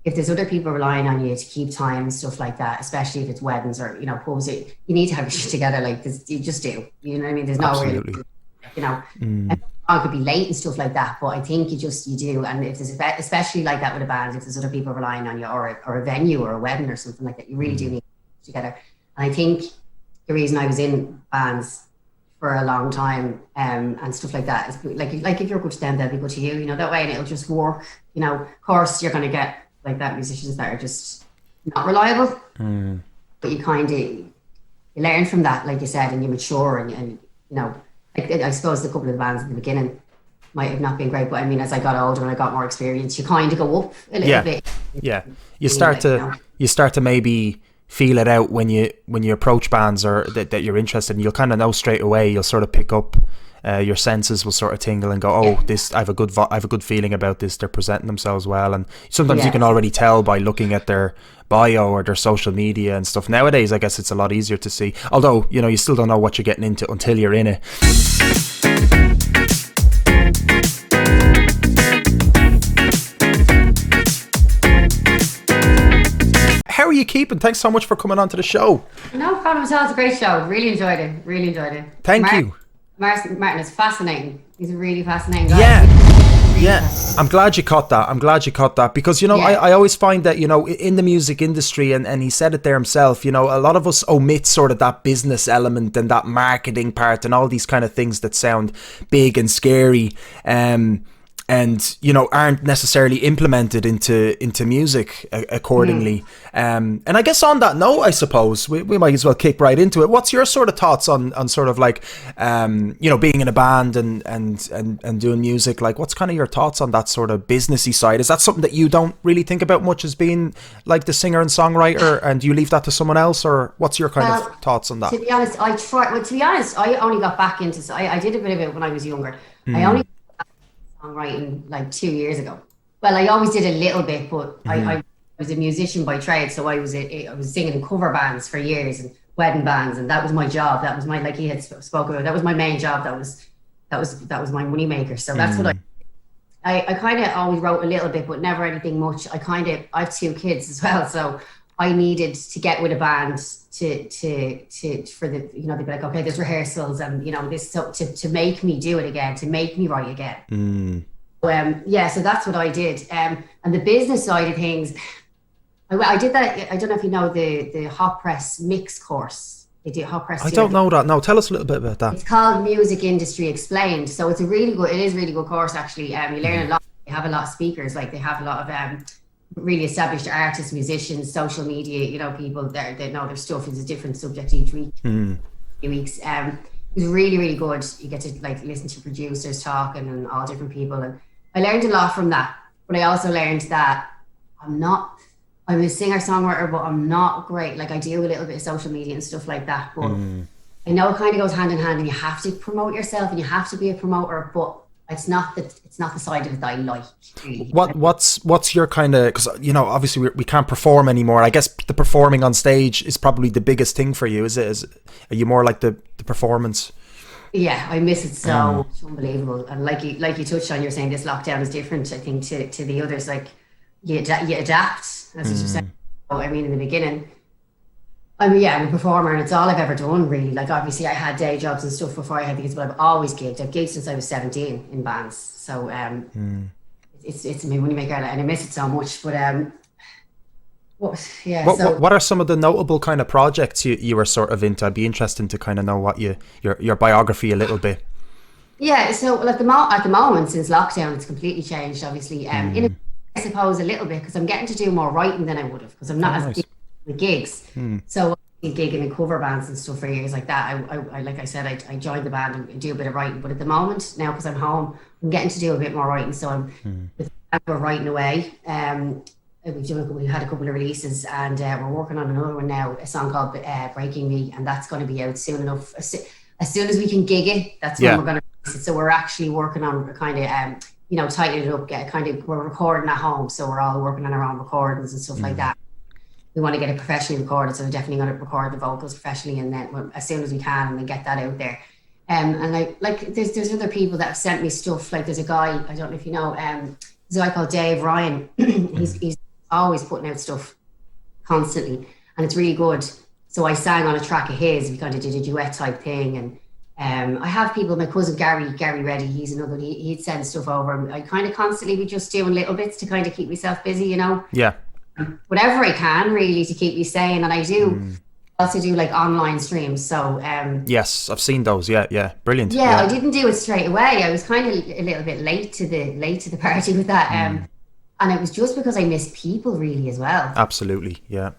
if there's other people relying on you to keep time and stuff like that, especially if it's weddings or, you know, pubs, you need to have your shit together. Like this, you just do. You know what I mean? There's no really, Absolutely. you know, and I could be late and stuff like that, but I think you do. And if there's especially like that with a band, if there's other people relying on you or a venue or a wedding or something like that, you really do need to keep together. And I think the reason I was in bands for a long time and stuff like that is like if you're good to them, they'll be good to you, you know, that way, and it'll just work. You know, of course you're going to get like that musicians that are just not reliable, but you kind of you learn from that, like you said, and you mature and you know, like, I suppose the couple of the bands in the beginning might have not been great, but I mean, as I got older and I got more experience, you kind of go up a little bit. Yeah, you start to maybe feel it out when you approach bands or that you're interested, and you'll kind of know straight away. You'll sort of pick up, your senses will sort of tingle and go, oh, this I have a good feeling about this. They're presenting themselves well, and sometimes you can already tell by looking at their bio or their social media and stuff. Nowadays, I guess it's a lot easier to see. Although, you know, you still don't know what you're getting into until you're in it. How are you keeping? Thanks so much for coming on to the show. No problem at all. It's a great show. Really enjoyed it. Really enjoyed it. Thank you. Martin is fascinating. He's a really fascinating guy. Yeah. I'm glad you caught that because, you know, I always find that, you know, in the music industry, and he said it there himself, you know, a lot of us omit sort of that business element and that marketing part and all these kind of things that sound big and scary. And you know, aren't necessarily implemented into music accordingly. And I guess on that note, I suppose we might as well kick right into it. What's your sort of thoughts on sort of like you know, being in a band and doing music? Like, what's kind of your thoughts on that sort of businessy side? Is that something that you don't really think about much as being like the singer and songwriter, and do you leave that to someone else, or what's your kind of thoughts on that? To be honest, I only got back into. I did a bit of it when I was younger. I only songwriting like 2 years ago. Well, I always did a little bit, but I was a musician by trade, so I was singing in cover bands for years and wedding bands, and that was my job. That was my, like he had spoken about, that was my main job. That was my money maker. So that's what I kind of always wrote a little bit, but never anything much. I have 2 kids as well, so I needed to get with a band to for the, you know, they'd be like, okay, there's rehearsals and, you know, this, so to make me do it again, to make me write again. So that's what I did. And the business side of things, I did that. I don't know if you know the hot press mix course. They do hot press. I don't know that. No, tell us a little bit about that. It's called Music Industry Explained. So it is really good course actually. You learn a lot. They have a lot of speakers. Like they have a lot of really established artists, musicians, social media, you know, people that know their stuff. It's a different subject each week. Few weeks. It was really, really good. You get to like listen to producers talking and all different people, and I learned a lot from that. But I also learned that I'm a singer-songwriter, but I'm not great. Like I do a little bit of social media and stuff like that, but I know it kind of goes hand in hand, and you have to promote yourself and you have to be a promoter, but it's not the side of it that I like, really. What's your kind of, because, you know, obviously we can't perform anymore. I guess the performing on stage is probably the biggest thing for you. Are you more like the performance? Yeah, I miss it so. It's unbelievable. And like you touched on, you're saying this lockdown is different, I think, to the others. Like you adapt, as you said. I mean, in the beginning, I'm a performer, and it's all I've ever done, really. Like, obviously, I had day jobs and stuff before I had the kids, but I've always gigged. I've gigged since I was 17 in bands. So it's my money maker, and I miss it so much. But what are some of the notable kind of projects you were sort of into? I'd be interested to kind of know what your biography a little bit. Yeah, so at the moment, since lockdown, it's completely changed, obviously. I suppose a little bit, because I'm getting to do more writing than I would have, because I'm not as big with gigs. So gigging in cover bands and stuff for years like that. I like I said, I joined the band and do a bit of writing, but at the moment now, because I'm home, I'm getting to do a bit more writing. So I'm we're writing away. We had a couple of releases, and we're working on another one now, a song called Breaking Me, and that's going to be out soon enough. As soon as we can gig it, that's when we're going to release it. So we're actually working on kind of tightening it up, we're recording at home, so we're all working on our own recordings and stuff like that. We want to get it professionally recorded, so we're definitely going to record the vocals professionally, and then as soon as we can, and then get that out there. And there's other people that have sent me stuff. Like there's a guy, I don't know if you know, there's a guy called Dave Ryan. He's always putting out stuff constantly, and it's really good. So I sang on a track of his. We kind of did a duet type thing, and I have people. My cousin Gary Reddy, he's another. He'd send stuff over. I kind of constantly be just doing little bits to kind of keep myself busy, you know. Yeah. Whatever I can really to keep me sane, and I do. Also do like online streams. So yes, I've seen those. Yeah, brilliant. Yeah, I didn't do it straight away. I was kind of a little bit late to the party with that. And it was just because I miss people really as well. Absolutely, yeah.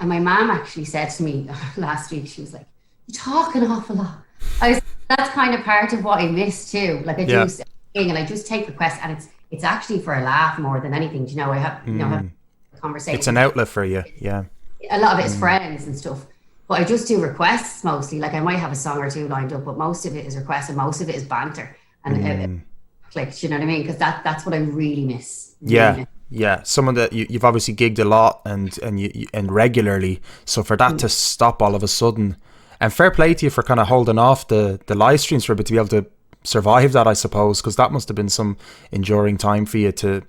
And my mom actually said to me last week, she was like, "You talk an awful lot." I was, that's kind of part of what I miss too. Like I do sing and I just take requests, and it's actually for a laugh more than anything. Do you know, I have have a conversation. It's an outlet for you, yeah. A lot of it is friends and stuff. But I just do requests mostly. Like I might have a song or two lined up, but most of it is requests and most of it is banter. And like, you know what I mean? Because that's what I really miss. Yeah. Someone that you've obviously gigged a lot and regularly. So for that to stop all of a sudden, and fair play to you for kind of holding off the live streams for a bit to be able to survive that, I suppose, because that must have been some enduring time for you to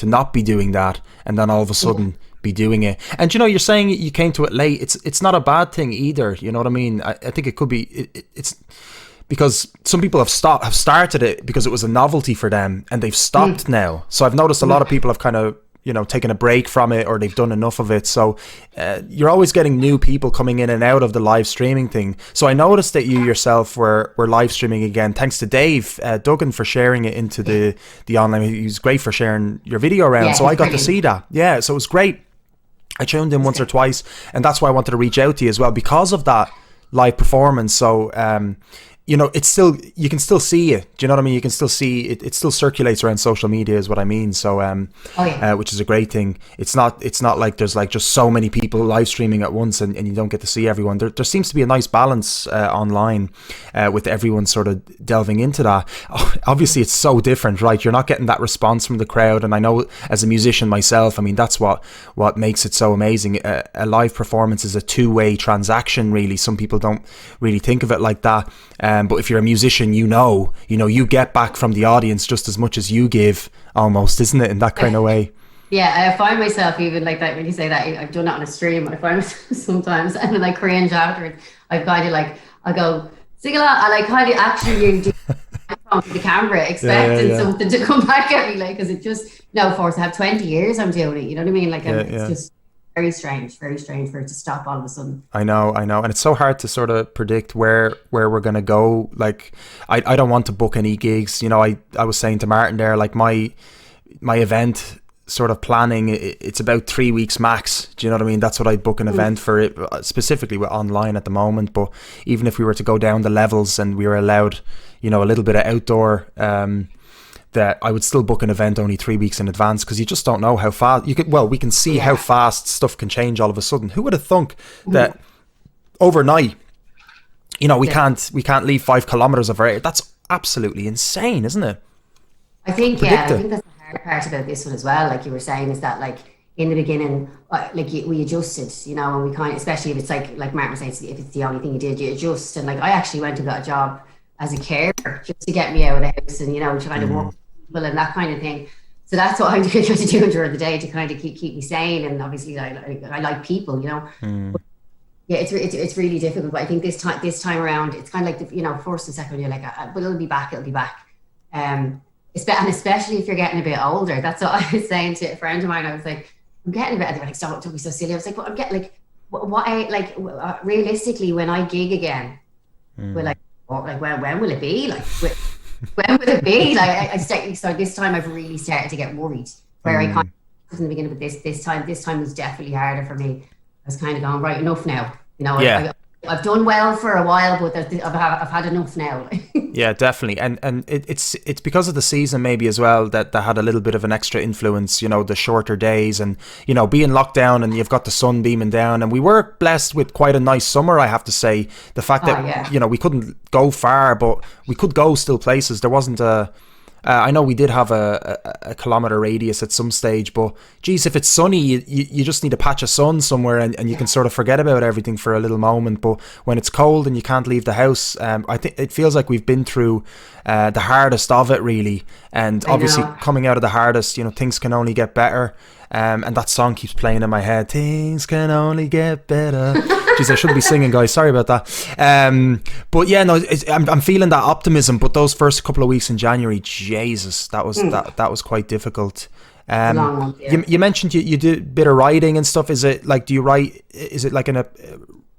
not be doing that, and then all of a sudden be doing it. And you know, you're saying you came to it late. It's not a bad thing either. You know what I mean? I think it could be. It's because some people have started it because it was a novelty for them, and they've stopped now. So I've noticed a lot of people have kind of, you know, taken a break from it, or they've done enough of it. So you're always getting new people coming in and out of the live streaming thing. So I noticed that you yourself were live streaming again, thanks to Dave Duggan for sharing it into the online. He was great for sharing your video around. So I got to see that. Yeah, so it was great. I tuned in once or twice, and that's why I wanted to reach out to you as well, because of that live performance. So you know, it's still, you can still see it. Do you know what I mean? You can still see it. It still circulates around social media, is what I mean. So, which is a great thing. It's not like there's like just so many people live streaming at once, and you don't get to see everyone. There seems to be a nice balance online with everyone sort of delving into that. Obviously, it's so different, right? You're not getting that response from the crowd, and I know as a musician myself, I mean, that's what makes it so amazing. A live performance is a two-way transaction, really. Some people don't really think of it like that. But if you're a musician, you know, you get back from the audience just as much as you give, almost, isn't it, in that kind of way? Yeah, I find myself even like that when you say that. I've done it on a stream. I find myself sometimes, and then I cringe afterwards. I kind of like, I go, sing along, and I kind of actually do the camera, expecting something to come back at me, like, because it just, of course, I have 20 years I'm doing it, you know what I mean? Like, it's just very strange for it to stop all of a sudden. I know, and it's so hard to sort of predict where we're gonna go. Like, I don't want to book any gigs. You know, I was saying to Martin there, like my event sort of planning, it's about 3 weeks max. Do you know what I mean? That's what I'd book an event for, it specifically with online at the moment. But even if we were to go down the levels and we were allowed, you know, a little bit of outdoor, that I would still book an event only 3 weeks in advance, because you just don't know how fast we can see how fast stuff can change all of a sudden. Who would have thunk that overnight, you know, we can't leave 5 kilometers of area? That's absolutely insane, isn't it? I think that's the hard part about this one as well. Like you were saying, is that like in the beginning, we adjusted, you know, and we kind of, especially if it's like Martin was saying, if it's the only thing you did, you adjust. And like I actually went and got a job as a carer just to get me out of the house, and, you know, to kind of work and that kind of thing. So that's what I'm trying to do during the day to kind of keep me sane. And obviously I like people, you know. But yeah, it's really difficult. But I think this time around, it's kind of like, you know, first and second, you're like, but it'll be back. And especially if you're getting a bit older. That's what I was saying to a friend of mine. I was like, I'm getting a bit, they were like, don't be so silly. I was like, well, I'm getting like, realistically, when I gig again, we're like, when will it be? Like, when would it be? Like, so this time I've really started to get worried, where I kind of in the beginning, but this time was definitely harder for me. I was kind of going, right, enough now. You know, I've done well for a while, but I've had enough now. Yeah, definitely. And it's because of the season maybe as well that had a little bit of an extra influence, you know, the shorter days and, you know, being locked down and you've got the sun beaming down. And we were blessed with quite a nice summer, I have to say. The fact that, you know, we couldn't go far, but we could go still places. There wasn't a I know we did have a kilometre radius at some stage, but geez, if it's sunny, you just need a patch of sun somewhere, and you can sort of forget about everything for a little moment. But when it's cold and you can't leave the house, I think it feels like we've been through the hardest of it, really. And obviously, coming out of the hardest, things can only get better. And that song keeps playing in my head. Things can only get better. Jeez, I shouldn't be singing, guys. Sorry about that. But yeah, no, I'm feeling that optimism. But those first couple of weeks in January, Jesus, that was quite difficult. You mentioned you did a bit of writing and stuff. Is it like, do you write? Is it like in a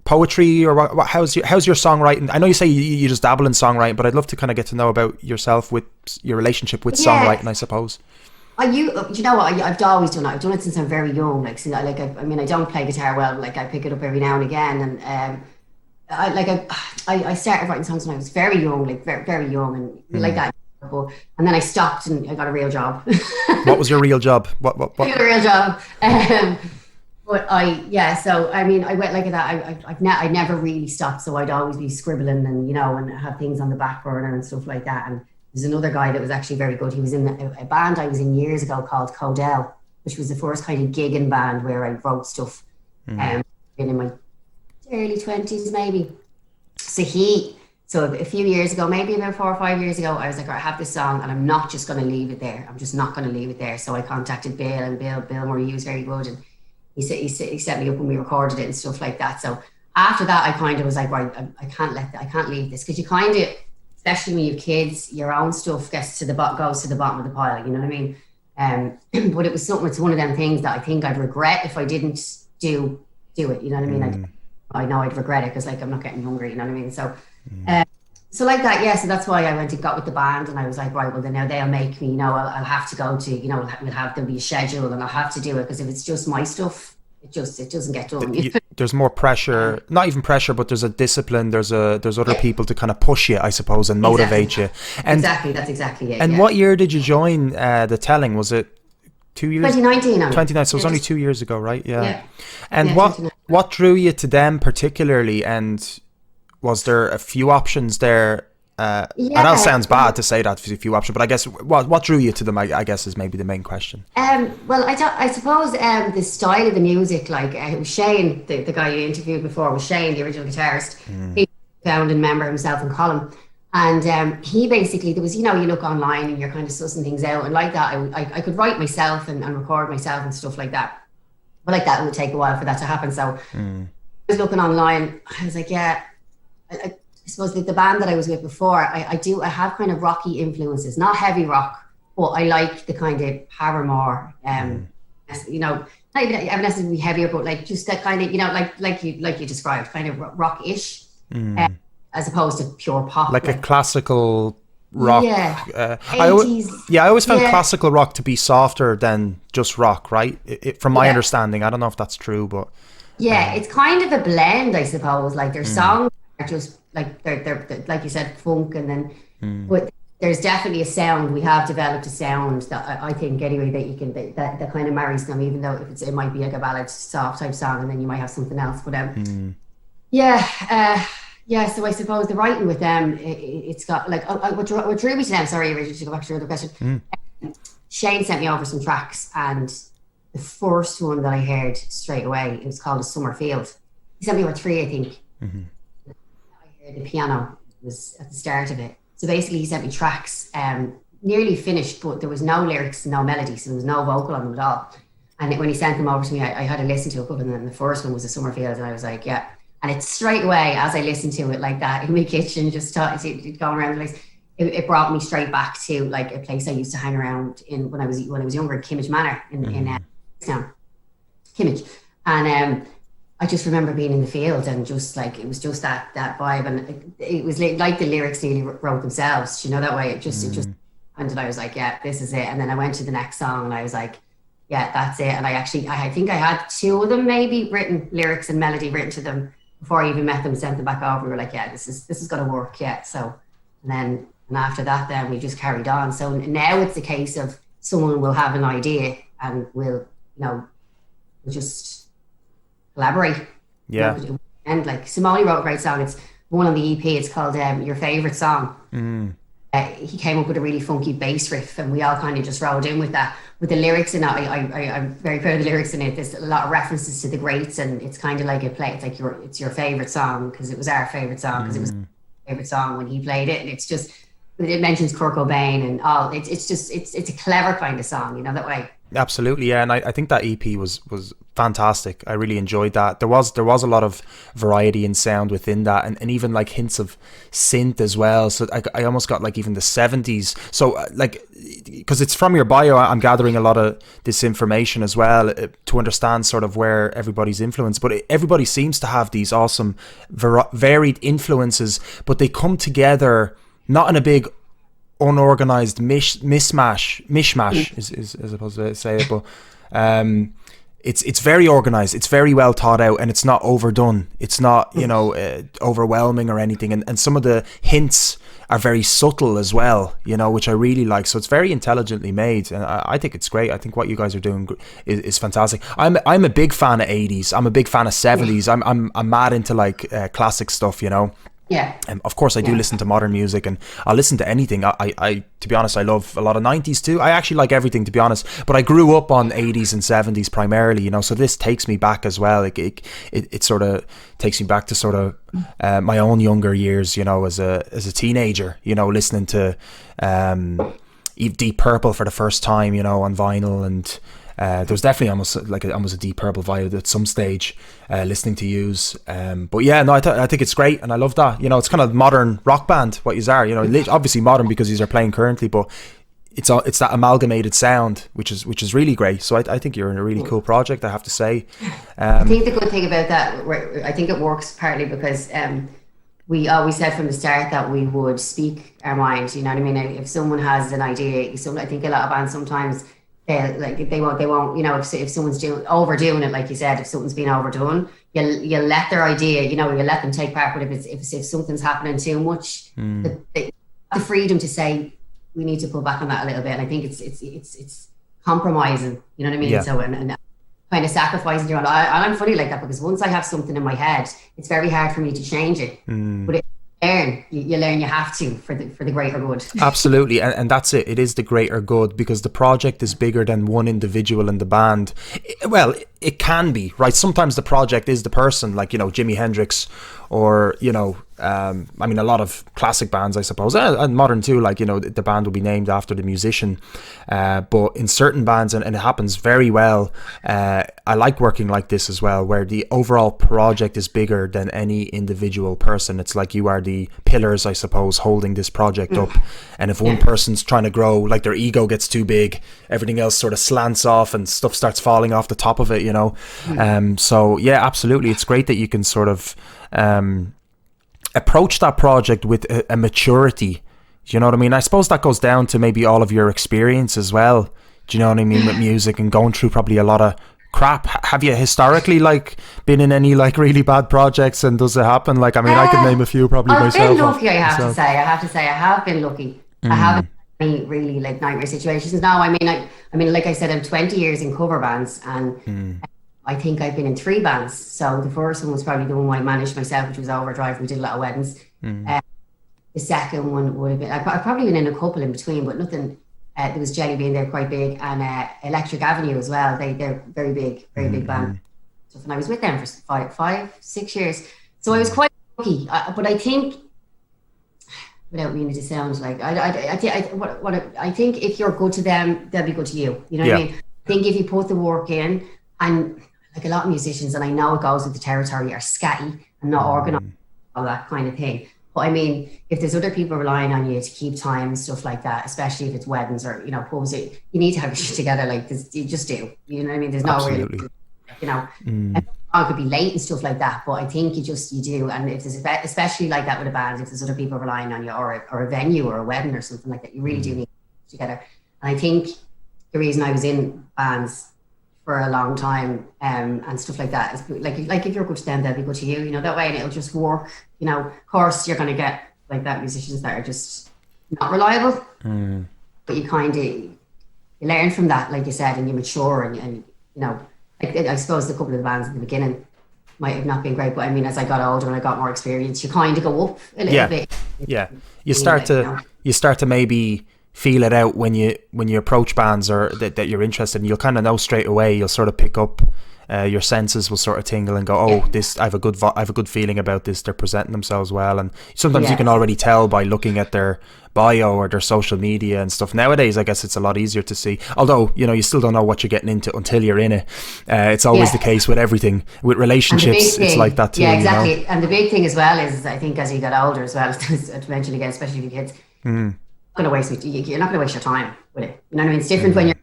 poetry, or what? How's your songwriting? I know you say you just dabble in songwriting, but I'd love to kind of get to know about yourself with your relationship with songwriting, I suppose. You know what? I've always done it. I've done it since I'm very young. Like, I don't play guitar well. Like, I pick it up every now and again. And I started writing songs when I was very young, like very, very young, and like that. And then I stopped and I got a real job. What was your real job? What? I got a real job. So I mean, I went like that. I never really stopped. So I'd always be scribbling and and have things on the back burner and stuff like that. And there's another guy that was actually very good. He was in a band I was in years ago called Codell, which was the first kind of gigging band where I wrote stuff. In my early 20s maybe. So a few years ago, maybe about 4 or 5 years ago, I was like, I have this song and I'm not just going to leave it there. I'm just not going to leave it there. So I contacted Bill, and Bill Murray, he was very good, and he set me up when we recorded it and stuff like that. So after that, I kind of was like, right, I can't leave this, because you kind of, especially when you have kids, your own stuff goes to the bottom of the pile. You know what I mean? But it's one of them things that I think I'd regret if I didn't do it. You know what I mean? I know I'd regret it, because like I'm not getting younger. You know what I mean? So like that, yeah. So that's why I went and got with the band, and I was like, right, well then now they'll make me. I'll have to go to. There'll be a schedule, and I'll have to do it, because if it's just my stuff, it doesn't get done. There's more pressure, not even pressure, but there's a discipline. There's other people to kind of push you, I suppose, and motivate you. And that's exactly it. And what year did you join the Telling? Was it 2 years? 2019. 2019. So it was only 2 years ago, right? Yeah. And what drew you to them particularly? And was there a few options there? I know it sounds bad to say that, a few options, but I guess what drew you to them, I guess, is maybe the main question. Well, I suppose the style of the music, like it was Shane, the guy you interviewed before, was Shane, the original guitarist. He found and member himself in Column. And he basically, there was, you look online and you're kind of sussing things out. And like that, I could write myself and record myself and stuff like that. But like that, it would take a while for that to happen. So I was looking online. I was like, I suppose the band that I was with before, I have kind of rocky influences, not heavy rock, but I like the kind of Paramore, not even necessarily heavier, but like just that kind of, like you described, kind of rock-ish, as opposed to pure pop. Like a classical rock. Yeah. I always found classical rock to be softer than just rock, right? From my understanding. I don't know if that's true, but... Yeah, it's kind of a blend, I suppose. Like their songs are just like they're like you said, funk, and then but there's definitely a sound. We have developed a sound that I think anyway that you can that kind of marries them, even though it might be like a ballad soft type song, and then you might have something else. But so I suppose the writing with them, it's got like what drew me to them. Sorry, Richard, to go back to your other question. Shane sent me over some tracks, and the first one that I heard straight away, it was called A Summer Field. He sent me over 3, I think. I heard the piano was at the start of it. So basically, he sent me tracks, nearly finished, but there was no lyrics, no melody, so there was no vocal on them at all. And when he sent them over to me, I had to listen to a couple, and then the first one was A Summer Field, and I was like, yeah. And it's straight away, as I listened to it like that in my kitchen, just going around the place, it brought me straight back to like a place I used to hang around in when I was younger, Kimmage Manor in town, Kimmage. And I just remember being in the field, and just like it was just that vibe, and it was like the lyrics nearly wrote themselves, that way. It just and I was like, yeah, this is it. And then I went to the next song, and I was like, yeah, that's it. And I think I had 2 of them maybe written, lyrics and melody written to them, before I even met them, sent them back over. We were like, yeah, this is gonna work, yeah. So and after that, then we just carried on. So now it's a case of someone will have an idea and we'll just collaborate. Yeah. And like Simone wrote a great song. It's one on the EP. It's called Your Favorite Song. he came up with a really funky bass riff, and we all kind of just rolled in with that. With the lyrics in it, I'm very proud of the lyrics in it. There's a lot of references to the greats, and it's kind of like it's like it's your favorite song because it was our favorite song because it was our favorite song when he played it, and it's just it mentions Kurt Cobain and all. It's a clever kind of song, that way. Absolutely, yeah, and I think that EP was fantastic. I really enjoyed that. There was a lot of variety in sound within that, and even like hints of synth as well. So I almost got like even the 70s. So like, because it's from your bio, I'm gathering a lot of this information as well to understand sort of where everybody's influence. But everybody seems to have these awesome varied influences, but they come together not in a big unorganized mishmash is as opposed to say it, but it's very organized, it's very well thought out, and it's not overdone, it's not overwhelming or anything, and some of the hints are very subtle as well, which I really like. So it's very intelligently made, and I think it's great. I think what you guys are doing is fantastic. I'm a big fan of 80s, I'm a big fan of 70s. I'm mad into like classic stuff, Yeah. Of course, I do listen to modern music, and I'll listen to anything. I to be honest, I love a lot of 90s too. I actually like everything, to be honest. But I grew up on 80s and 70s primarily, so this takes me back as well. It sort of takes me back to sort of my own younger years, as a teenager, listening to Deep Purple for the first time, on vinyl, and there was definitely almost a Deep Purple vibe at some stage, listening to yous. But yeah, no, I think it's great, and I love that. It's kind of modern rock band. What yous are, obviously modern because yous are playing currently, but it's that amalgamated sound, which is really great. So I think you're in a really cool project, I have to say. I think the good thing about that, I think it works partly because we always said from the start that we would speak our mind. You know what I mean? If someone has an idea, I think a lot of bands sometimes. They won't, if someone's overdoing it, like you said, if something's been overdone, you'll let their idea, you let them take part. But if something's happening too much, they have the freedom to say, we need to pull back on that a little bit. And I think it's compromising, you know what I mean? Yeah. So, and kind of sacrificing your own. I'm funny like that because once I have something in my head, it's very hard for me to change it. But you learn you have to for the greater good. Absolutely, and that's it. It is the greater good because the project is bigger than one individual in the band. It can be, right? Sometimes the project is the person, like Jimi Hendrix, or I mean, a lot of classic bands, I suppose, and modern too, like the band will be named after the musician, but in certain bands, and it happens very well, I like working like this as well, where the overall project is bigger than any individual person. It's like you are the pillars, I suppose, holding this project up, and if one person's trying to grow, like their ego gets too big, everything else sort of slants off and stuff starts falling off the top of it, so yeah, absolutely, it's great that you can sort of approach that project with a maturity. Do you know what I mean? I suppose that goes down to maybe all of your experience as well. Do you know what I mean, with music and going through probably a lot of crap. Have you historically been in any really bad projects, and does it happen? I mean, I could name a few probably myself. I've been lucky, I have to say I have been lucky. I haven't had any really nightmare situations. No, I mean, like I said, I'm 20 years in cover bands, and I think I've been in 3 bands. So the first one was probably the one I managed myself, which was Overdrive. We did a lot of weddings. The second one would have been, I've probably been in a couple in between, but nothing. There was Jelly Bean, they're quite big, and Electric Avenue as well. They're very big band. And I was with them for 5-6 years. So I was quite lucky. But I think, without meaning to sound like, I think if you're good to them, they'll be good to you. You know what I mean? I think if you put the work in, and like a lot of musicians, and I know it goes with the territory, are scatty and not organised, all that kind of thing. But I mean, if there's other people relying on you to keep time and stuff like that, especially if it's weddings or pubs, you need to have your shit together. You just do. You know what I mean? There's no really, and it could be late and stuff like that. But I think you do. And if there's especially like that with a band, if there's other people relying on you, or a venue or a wedding or something like that, you really do need to together. And I think the reason I was in bands for a long time and stuff like that is like if you're good to them, they'll be good to you, that way, and it'll just work. Of course you're going to get like that musicians that are just not reliable, but you learn from that, like you said, and you mature, and like I suppose the couple of the bands in the beginning, might have not been great. But I mean, as I got older and I got more experience, you kind of go up a little bit. Yeah, you start to maybe feel it out when you approach bands or that you're interested in. You'll kind of know straight away. You'll sort of pick up. Your senses will sort of tingle and go, oh, this I have a good feeling about this. They're presenting themselves well, and sometimes you can already tell by looking at their bio or their social media and stuff. Nowadays, I guess it's a lot easier to see. Although you still don't know what you're getting into until you're in it. It's always the case with everything. With relationships, it's like that too. Yeah, exactly. And the big thing as well is, I think, as you get older as well, to mention again, especially for kids, you're not going to waste your time with it. You know what I mean? It's different when you're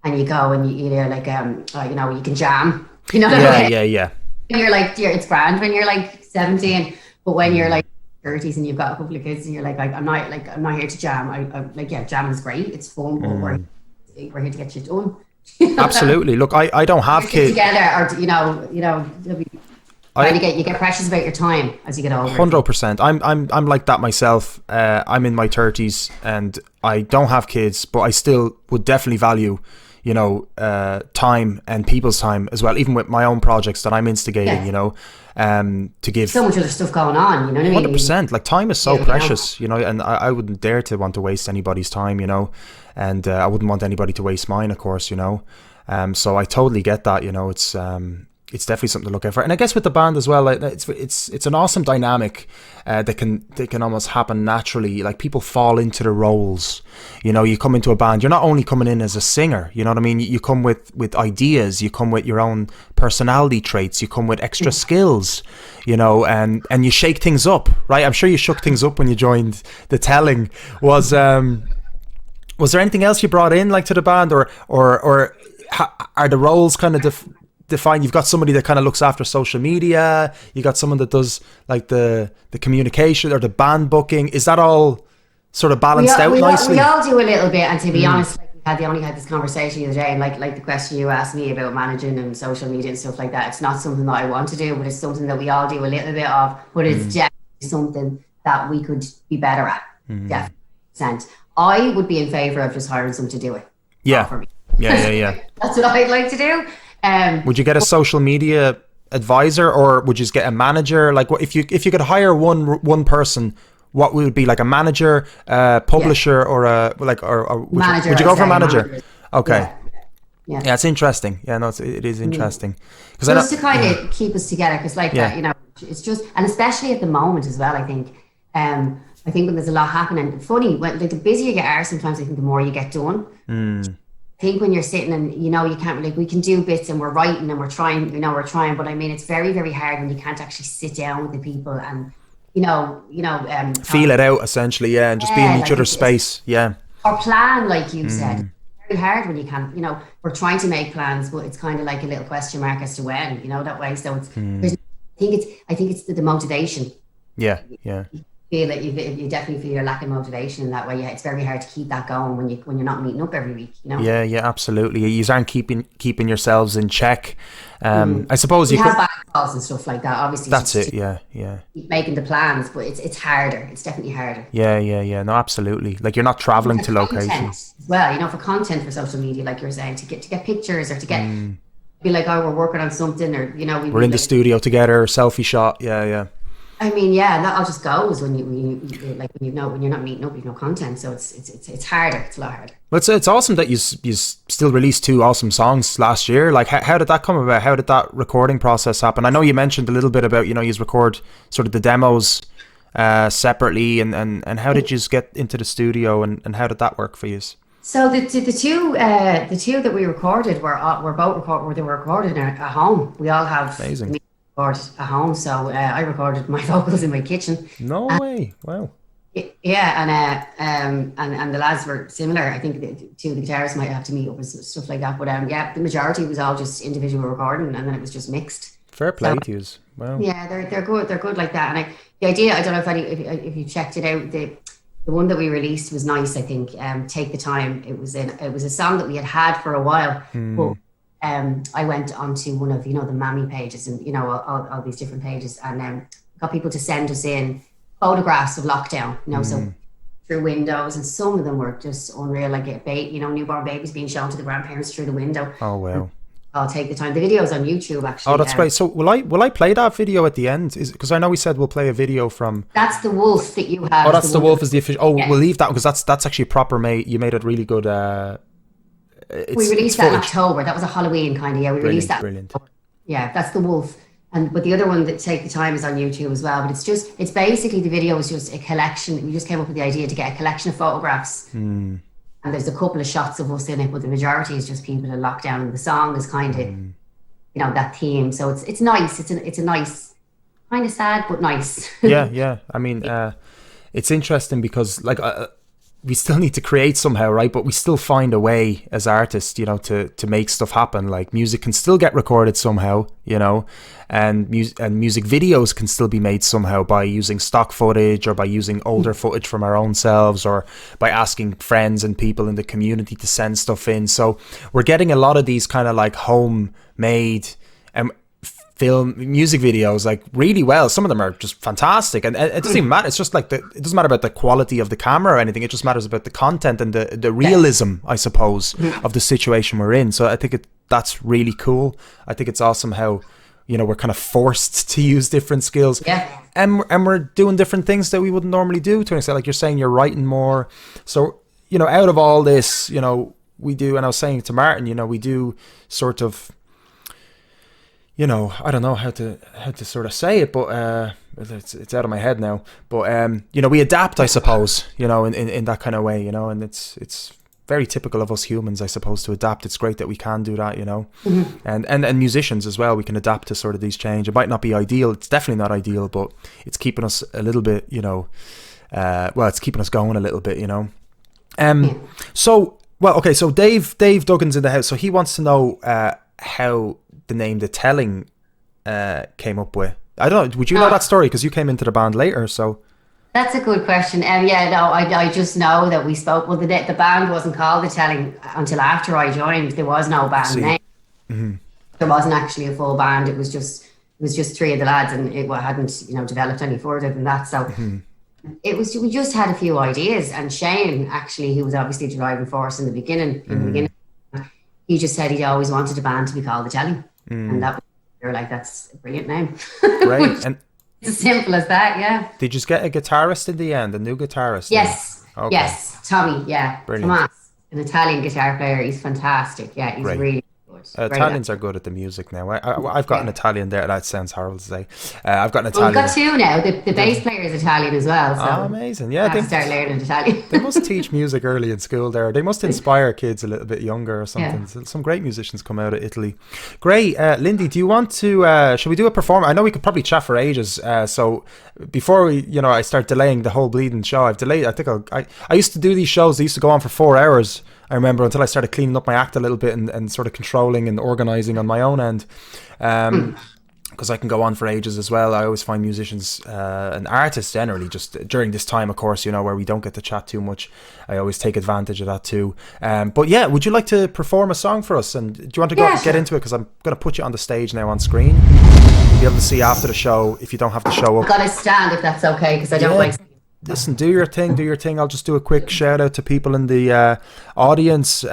and you go and you're like, you can jam. You know what I mean? Yeah. And you're like, it's grand when you're like 17, but when you're like 30s and you've got a couple of kids and you're like, I'm not here to jam. I jamming is great. It's fun, but we're here to get shit done. Absolutely. Look, I don't have kids together, or you get precious about your time as you get older. 100%. I'm like that myself. I'm in my 30s and I don't have kids, but I still would definitely value time and people's time as well, even with my own projects that I'm instigating, to give so much other stuff going on, you know what I mean? 100%. Like, time is so precious, and I wouldn't dare to want to waste anybody's time, and I wouldn't want anybody to waste mine, of course, so I totally get that. It's definitely something to look out for. And I guess with the band as well, it's an awesome dynamic that can almost happen naturally. Like, people fall into the roles. You come into a band, you're not only coming in as a singer, you know what I mean? You come with ideas, you come with your own personality traits, you come with extra skills, and you shake things up, right? I'm sure you shook things up when you joined the Telling. Was there anything else you brought in, like, to the band, or are the roles kind of defined? You've got somebody that kind of looks after social media, you got someone that does like the communication or the band booking. Is that all sort of balanced out nicely? We all do a little bit, and to be honest, like, we only had this conversation the other day, and like the question you asked me about managing and social media and stuff like that, it's not something that I want to do, but it's something that we all do a little bit of, but it's definitely something that we could be better at. Definitely. I would be in favour of just hiring someone to do it. Yeah. Yeah. That's what I'd like to do. Would you get a social media advisor, or would you just get a manager? Like, what if you could hire one person? What would it be, like a manager, publisher, or manager? Would you go for a manager? Okay. Yeah, it's interesting. Yeah, no, it is interesting. Just to kind of keep us together, because that, it's just, and especially at the moment as well. I think when there's a lot happening. Funny, when the busier you are, sometimes I think the more you get done. I think when you're sitting and you can't, like, we can do bits and we're writing and we're trying, but I mean, it's very, very hard when you can't actually sit down with the people and feel it out, essentially, and just be in each other's space, or plan, like you said. Very hard when you can't, we're trying to make plans, but it's kind of like a little question mark as to when, that way. So it's I think it's the motivation. Yeah. Feel that you definitely feel you're lacking motivation in that way. It's very hard to keep that going when you're not meeting up every week. Yeah, absolutely. You aren't keeping yourselves in check. I suppose you have back calls and stuff like that. Obviously, that's it. Yeah. Keep making the plans, but it's harder. It's definitely harder. Yeah. No, absolutely. Like, you're not traveling to locations. Well, for content for social media, like you're saying, to get pictures or to get be like, oh, we're working on something, or we're in the studio together, selfie shot. Yeah. I mean, that all just goes when you're not meeting up, you've no content, so it's harder. It's a lot harder. Well, it's awesome that you still released 2 awesome songs last year. Like, how did that come about? How did that recording process happen? I know you mentioned a little bit about you record sort of the demos separately, and how did you get into the studio, and how did that work for you? So the two that we recorded were recorded at home. We all have amazing. At home, so I recorded my vocals in my kitchen. No way! Wow. Yeah, and the lads were similar. I think the 2 of the guitarists might have to meet up and stuff like that. But the majority was all just individual recording, and then it was just mixed. Fair play to you. Wow. Yeah, they're good. They're good like that. And the idea, I don't know if you checked it out. The one that we released was nice. I think Take the Time. It was a song that we had for a while, but. I went onto one of the Mammy pages and all these different pages, and got people to send us in photographs of lockdown, so through windows, and some of them were just unreal, like newborn babies being shown to the grandparents through the window. Oh wow! I'll take the time. The video's on YouTube, Oh, actually. that's great. So will I play that video at the end? Is because I know we said we'll play a video from. That's the wolf that you have. Oh, that's the wolf is the official. Oh, Yeah. we'll leave that because that's actually proper made. You made it really good. We released that in October. That was a Halloween kind of, yeah. We released that. Brilliant. Yeah, that's the wolf. But the other one that Take the Time is on YouTube as well. But it's basically, the video is just a collection. We just came up with the idea to get a collection of photographs. And there's a couple of shots of us in it, but the majority is just people in lockdown. And the song is kind of, that theme. So it's nice. It's a nice, kind of sad, but nice. Yeah. I mean, it's interesting because like we still need to create somehow, right? But we still find a way as artists, to make stuff happen. Like music can still get recorded somehow, and music videos can still be made somehow by using stock footage or by using older footage from our own selves or by asking friends and people in the community to send stuff in. So we're getting a lot of these kind of like homemade film music videos like really well. Some of them are just fantastic, and it doesn't even matter. It's just like it doesn't matter about the quality of the camera or anything. It just matters about the content and the realism, I suppose, of the situation we're in. So I think that's really cool. I think it's awesome how we're kind of forced to use different skills, and we're doing different things that we wouldn't normally do. To an extent, like you're saying, you're writing more. So out of all this, we do. And I was saying to Martin, we do sort of. I don't know how to sort of say it, but it's out of my head now. But we adapt, I suppose, in that kind of way, and it's very typical of us humans, I suppose, to adapt. It's great that we can do that, and musicians as well. We can adapt to sort of these change. It might not be ideal. It's definitely not ideal, but it's keeping us a little bit, it's keeping us going a little bit, So, okay. So Dave Duggan's in the house. So he wants to know how the name The Telling came up with. I don't know, would you know that story? Because you came into the band later, so. That's a good question. I just know that we spoke. Well, the band wasn't called The Telling until after I joined. There was no band name. Mm-hmm. There wasn't actually a full band. It was just three of the lads, and it hadn't developed any further than that. So we just had a few ideas, and Shane actually, who was obviously the driving force in the beginning, he just said he'd always wanted a band to be called The Telling. And they were like, that's a brilliant name. Great. And it's as simple as that, yeah. Did you get a guitarist in the end, a new guitarist? Yes. Okay. Yes, Tommy, yeah. Brilliant. Tomas, an Italian guitar player. He's fantastic. Yeah, he's really good. Italians are good at the music now. I've got an Italian there. That sounds horrible to say. I've got an Italian. We've got two now. The bass player is Italian as well. So amazing. Yeah, they start learning Italian. They must teach music early in school there. They must inspire kids a little bit younger or something. Yeah. Some great musicians come out of Italy. Great. Lindy, do you want to, should we do a performance? I know we could probably chat for ages. So before I start delaying the whole bleeding show, I've delayed. I think I used to do these shows. They used to go on for 4 hours. I remember, until I started cleaning up my act a little bit and sort of controlling and organising on my own end. Because I can go on for ages as well. I always find musicians and artists generally, just during this time, of course, where we don't get to chat too much, I always take advantage of that too. But yeah, would you like to perform a song for us? And do you want to get into it? Because I'm going to put you on the stage now on screen. You'll be able to see after the show if you don't have to show up. I've got to stand if that's okay, because I don't like... Listen, do your thing. I'll just do a quick shout out to people in the audience.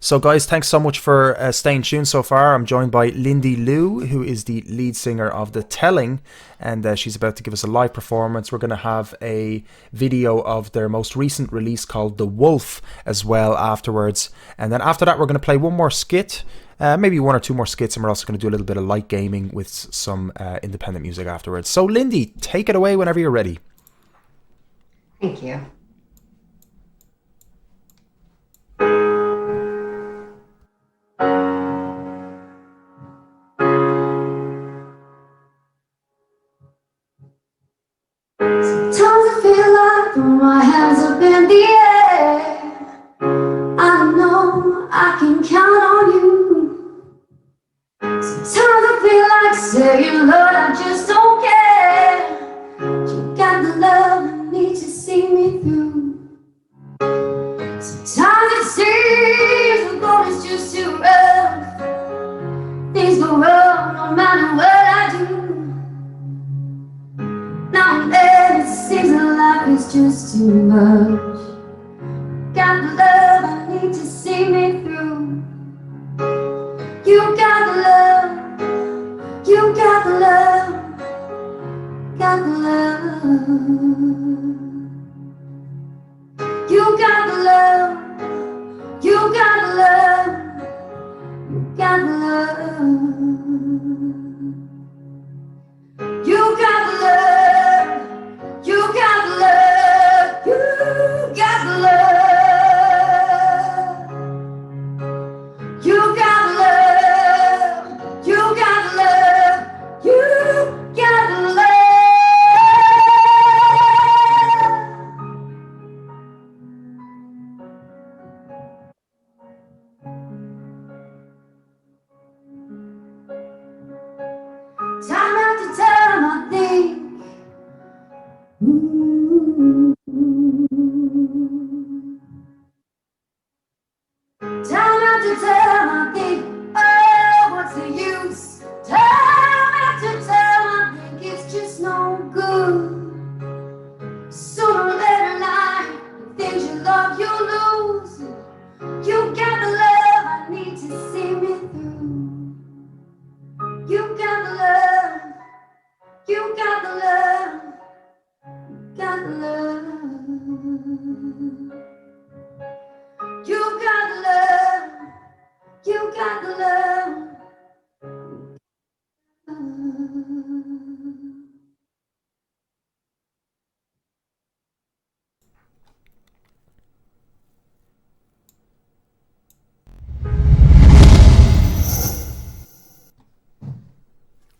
So guys, thanks so much for staying tuned so far. I'm joined by Lindo Loo, who is the lead singer of The Telling, and she's about to give us a live performance. We're going to have a video of their most recent release called The Wolf as well afterwards. And then after that, we're going to play one more skit, maybe one or two more skits, and we're also going to do a little bit of light gaming with some independent music afterwards. So Lindy, take it away whenever you're ready. Thank you. Sometimes I feel like throwing my hands up in the air. I know I can count on you. Sometimes I feel like saying, Lord, I just don't care. You got the love I need to see me through. Sometimes it seems the going is just too rough. Things go wrong no matter what I do. Now and then it seems that life is just too much. Got the love I need to see me through. You got the love, you got the love, you got the love. You got the love, you got the love, you got the love. You got the love, you got the love, you got the love. Time after time I think, time after time I think, oh, what's the use? Time after time I think it's just no good. Sooner or later life, the things you love you lose. You got the love I need to see me through. You got the love, you got the love, you got the love. You got the love, you got the love.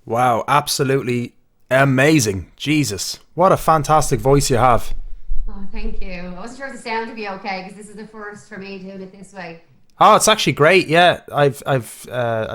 Wow, absolutely amazing. Jesus, what a fantastic voice you have. Oh, thank you. I wasn't sure if the sound would be okay because this is the first for me doing it this way. Oh, it's actually great. Yeah, I'm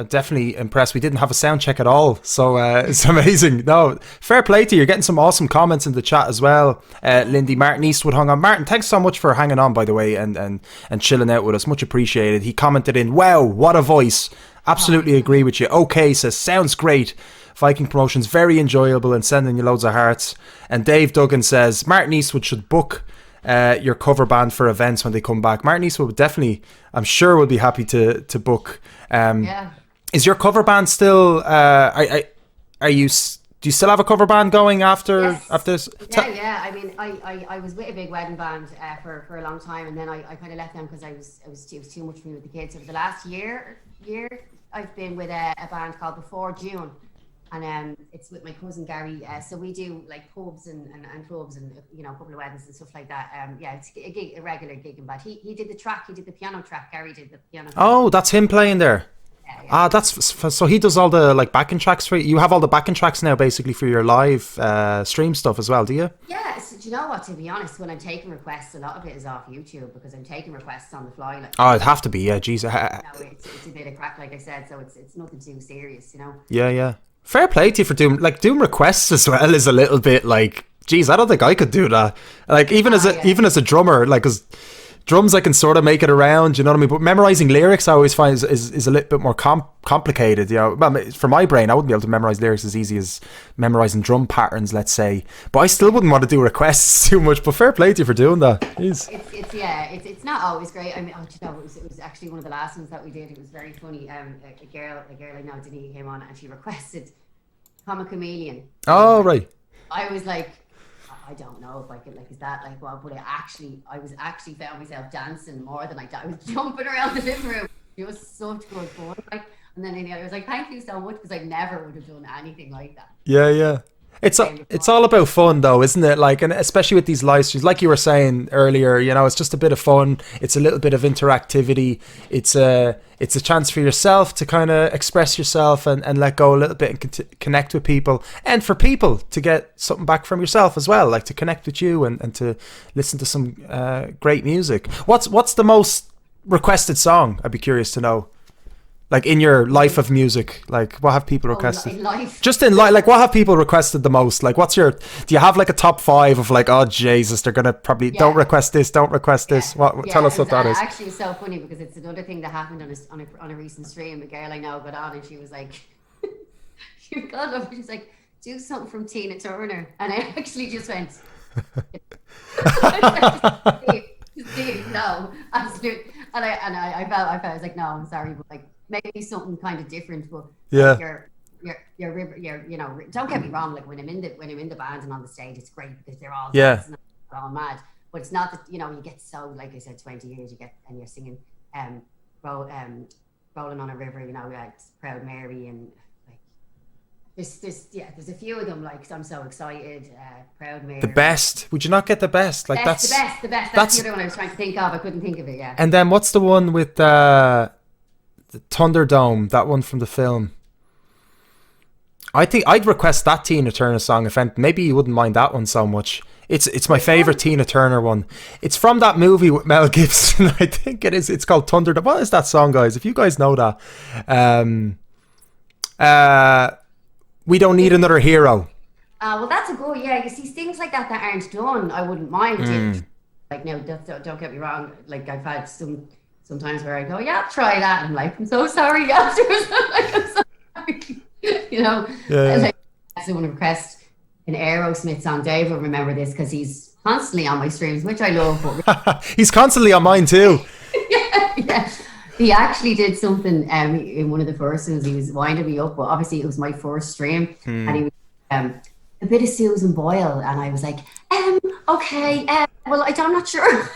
definitely impressed. We didn't have a sound check at all, so it's amazing. No, fair play to you. You're getting some awesome comments in the chat as well. Lindy, Martin Eastwood hung on. Martin, thanks so much for hanging on, by the way, and chilling out with us. Much appreciated. He commented in, "Wow, what a voice! Absolutely agree with you." Okay, says sounds great. Viking Promotions, very enjoyable, and sending you loads of hearts. And Dave Duggan says Martin Eastwood should book your cover band for events when they come back. Martin Eastwood would definitely, I'm sure, would be happy to book. Yeah. Is your cover band still? Are you? Do you still have a cover band going after this? Yeah. I mean, I was with a big wedding band for a long time, and then I kind of left them because it was too much for me with the kids. So for the last year, I've been with a band called Before June. And it's with my cousin Gary. So we do like pubs and clubs and a couple of weddings and stuff like that. Yeah, it's a regular gig and band. He did the track. He did the piano track. Gary did the piano track. Oh, that's him playing there. Yeah. That's so he does all the like backing tracks for you. You have all the backing tracks now, basically, for your live stream stuff as well, do you? Yeah. So do you know what? To be honest, when I'm taking requests, a lot of it is off YouTube because I'm taking requests on the fly. Like, oh, it'd have to be. Yeah, geez. It's a bit of crack, like I said. So it's nothing too serious, Yeah. Fair play to you for doing requests as well is a little bit like, geez, I don't think I could do that. Like even as a drummer, like, cause drums I can sort of make it around, you know what I mean? But memorizing lyrics I always find is a little bit more complicated, Well, for my brain, I wouldn't be able to memorize lyrics as easy as memorizing drum patterns, let's say. But I still wouldn't want to do requests too much. But fair play to you for doing that. Jeez. It's not always great. I mean, it was actually one of the last ones that we did. It was very funny. A girl I know, Denise, came on and she requested "I'm a Chameleon." Oh, right. I was like, I don't know if I could, like, is that like what? But I was actually found myself dancing more than I was jumping around the living room. It was such good fun. Like, and then I was like, thank you so much, because I never would have done anything like that. Yeah. It's all about fun though, isn't it? Like, and especially with these live streams, like you were saying earlier, it's just a bit of fun. It's a little bit of interactivity. It's a chance for yourself to kind of express yourself and let go a little bit and connect with people, and for people to get something back from yourself as well, like to connect with you and to listen to some great music. What's the most requested song? I'd be curious to know. Like in your life of music, like what have people requested? In life. Just in life, like what have people requested the most? Like do you have like a top 5 of like, oh Jesus, they're gonna probably don't request this. Tell us what that is. Actually, it's so funny because it's another thing that happened on a recent stream. A girl I know got on and she was like, she's like, do something from Tina Turner, and I actually just went, Steve, no, absolutely, and I felt I was like, no, I'm sorry, but like, maybe something kind of different, but yeah, like your river, you know, don't get me wrong, like when I'm in the band and on the stage, it's great because they're all Yeah. dancing, they're all mad. But it's not that, you know, you get so, like I said, 20 years and you're singing roll, Rolling on a River, you know, like Proud Mary, and like there's a few of them, like I'm so excited. Proud Mary. The Best. Would you not get The Best? Like the best. That's the other one I was trying to think of. I couldn't think of it. Yeah. And then what's the one with the Thunderdome? That one from the film. I think I'd request that Tina Turner song. If maybe you wouldn't mind that one so much. It's my favorite Tina Turner one. It's from that movie with Mel Gibson. I think it is. It's called Thunderdome. What is that song, guys? If you guys know that, We Don't Need Another Hero. Well, that's a good. Yeah, you see things like that aren't done, I wouldn't mind. Like, no, don't get me wrong. Like, I've had sometimes where I go, yeah, try that, and I'm like, I'm so sorry. Afterwards, I'm like, I'm so sorry. You know, like, someone request an Aerosmith song. Dave will remember this because he's constantly on my streams, which I love. But he's constantly on mine too. yeah. He actually did something in one of the first ones. He was winding me up, but obviously it was my first stream, and he was a bit of Susan Boyle, and I was like, okay, well, I'm not sure.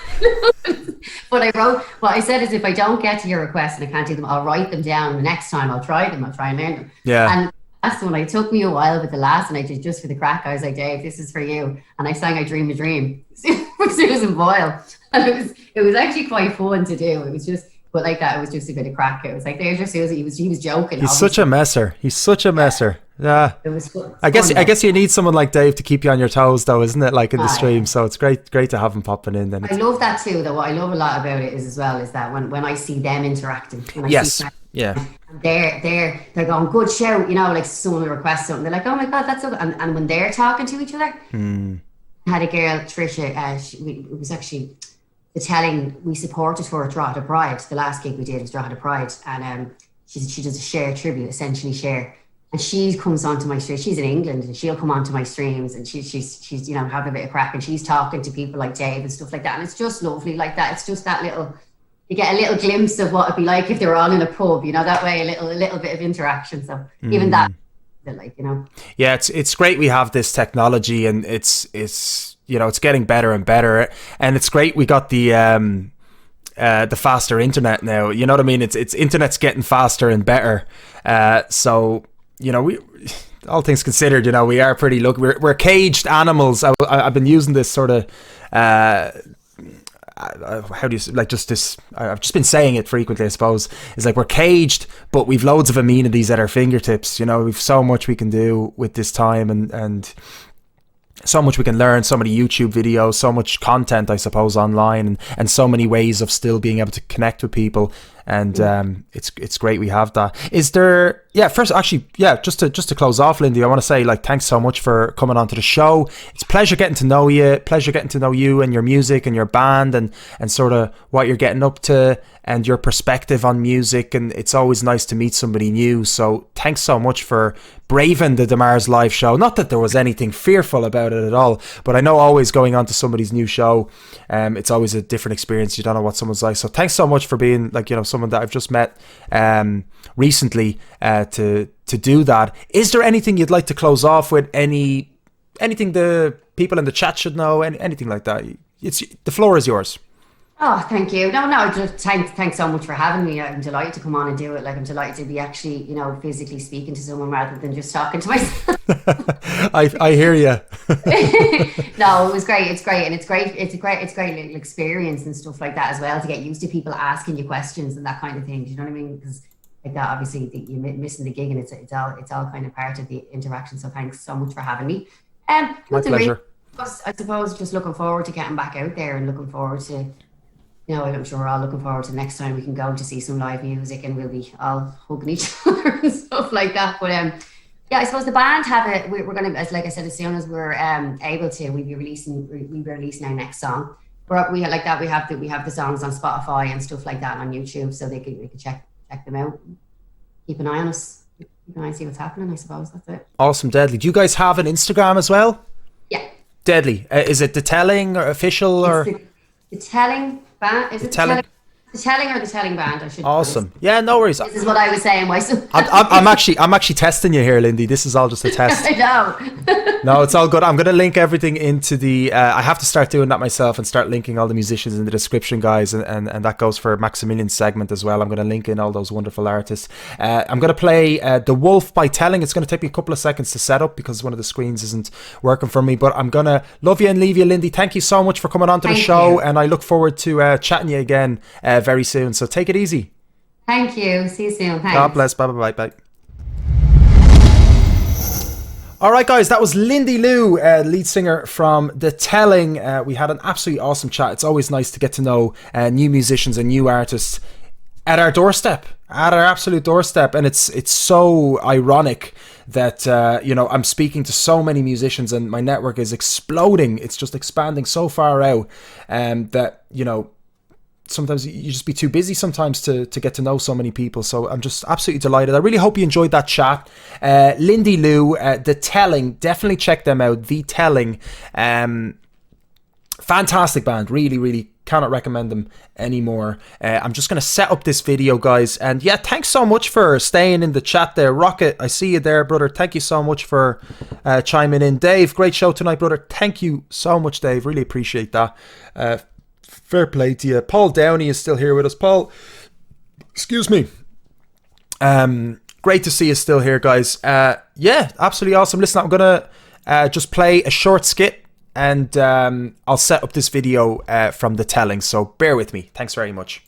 But I said is, if I don't get to your request and I can't do them, I'll write them down. The next time I'll try and learn them. Yeah. And that's the one. It took me a while, but the last one I did just for the crack, I was like, Dave, this is for you. And I sang I Dream a Dream with Susan Boyle. And it was actually quite fun to do. It was just, but like that, it was just a bit of crack. It was like, there's your Susan. He was joking. He's such a messer. Yeah. It was fun. I guess you need someone like Dave to keep you on your toes, though, isn't it? Like in the stream. So it's great to have him popping in. Then I love that too. Though what I love a lot about it is that when I see them interacting, they're going, good show, you know, like someone will request something, they're like, oh my god, that's so good. And when they're talking to each other, I had a girl, Trisha, it was actually the telling, we supported her at Drogheda Pride. The last gig we did was Drogheda Pride, and she does a Cher tribute, essentially Cher. And she comes onto my stream. She's in England, and she'll come onto my streams, and she's you know, having a bit of crack, and she's talking to people like Dave and stuff like that. And it's just lovely like that. It's just that little, you get a little glimpse of what it'd be like if they were all in a pub, you know, that way, a little bit of interaction. So even that, like, you know. Yeah, it's great we have this technology, and it's you know, it's getting better and better, and it's great we got the faster internet now. You know what I mean? It's internet's getting faster and better. So, you know, we, all things considered, you know, we are pretty lucky. We're caged animals. I've been using this sort of how do you, like, just this, I've just been saying it frequently, I suppose. It's like we're caged, but we've loads of amenities at our fingertips. You know, we've so much we can do with this time, and so much we can learn, so many YouTube videos, so much content, I suppose, online, and so many ways of still being able to connect with people. And it's great we have that. Is there, first, actually, just to close off, Lindy, I want to say, like, thanks so much for coming onto the show. It's a pleasure getting to know you and your music and your band, and sort of what you're getting up to and your perspective on music. And it's always nice to meet somebody new. So thanks so much for braving the Damar's live show. Not that there was anything fearful about it at all, but I know always going on to somebody's new show, it's always a different experience. You don't know what someone's like. So thanks so much for being, like, you know, someone that I've just met recently to do that. Is there anything you'd like to close off with? Anything the people in the chat should know? Anything like that? The floor is yours. Oh, thank you. No, just thanks so much for having me. I'm delighted to come on and do it. Like, I'm delighted to be actually, you know, physically speaking to someone rather than just talking to myself. I hear you. No, it was great. It's great, and it's great little experience and stuff like that as well, to get used to people asking you questions and that kind of thing. Do you know what I mean? Because like that, obviously, you're missing the gig, and it's all kind of part of the interaction. So thanks so much for having me. My pleasure. I suppose just looking forward to getting back out there, and looking forward to, you know, I'm sure we're all looking forward to the next time we can go to see some live music, and we'll be all hugging each other and stuff like that. But I suppose the band have it. We're going to, as like I said, as soon as we're able to, we'll be releasing our next song. We like that. We have the songs on Spotify and stuff like that, and on YouTube, so they can check them out. Keep an eye on us. Keep an eye and see what's happening. I suppose that's it. Awesome, Deadly. Do you guys have an Instagram as well? Yeah. Deadly. Is it The Telling or official, or the Telling? Is it The The telling or the telling band, I should. Awesome. Yeah, no worries. This is what I was saying. I'm actually testing you here, Lindy. This is all just a test. I know. No, it's all good. I'm going to link everything into the. I have to start doing that myself and start linking all the musicians in the description, guys, and that goes for Maximilian's segment as well. I'm going to link in all those wonderful artists. I'm going to play The Wolf by Telling. It's going to take me a couple of seconds to set up because one of the screens isn't working for me, but I'm going to love you and leave you, Lindy. Thank you so much for coming on to the show, and I look forward to chatting you again very soon. So take it easy. Thank you. See you soon. Thanks. God bless. Bye bye bye bye. All right, guys, that was Lindo Loo, lead singer from The Telling. We had an absolutely awesome chat. It's always nice to get to know new musicians and new artists at our doorstep, at our absolute doorstep. And it's so ironic that, I'm speaking to so many musicians and my network is exploding. It's just expanding so far out that, sometimes you just be too busy sometimes to get to know so many people. So I'm just absolutely delighted. I really hope you enjoyed that chat. Lindo Loo, The Telling, definitely check them out. The Telling, fantastic band. Really, really cannot recommend them anymore. I'm just going to set up this video, guys. And yeah, thanks so much for staying in the chat there. Rocket, I see you there, brother. Thank you so much for chiming in. Dave, great show tonight, brother. Thank you so much, Dave. Really appreciate that. Fair play to you. Paul Downey is still here with us. Paul, excuse me. Great to see you still here, guys. Yeah, absolutely awesome. Listen, I'm going to just play a short skit and I'll set up this video from The Telling. So bear with me. Thanks very much.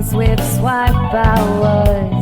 Swift swipe I was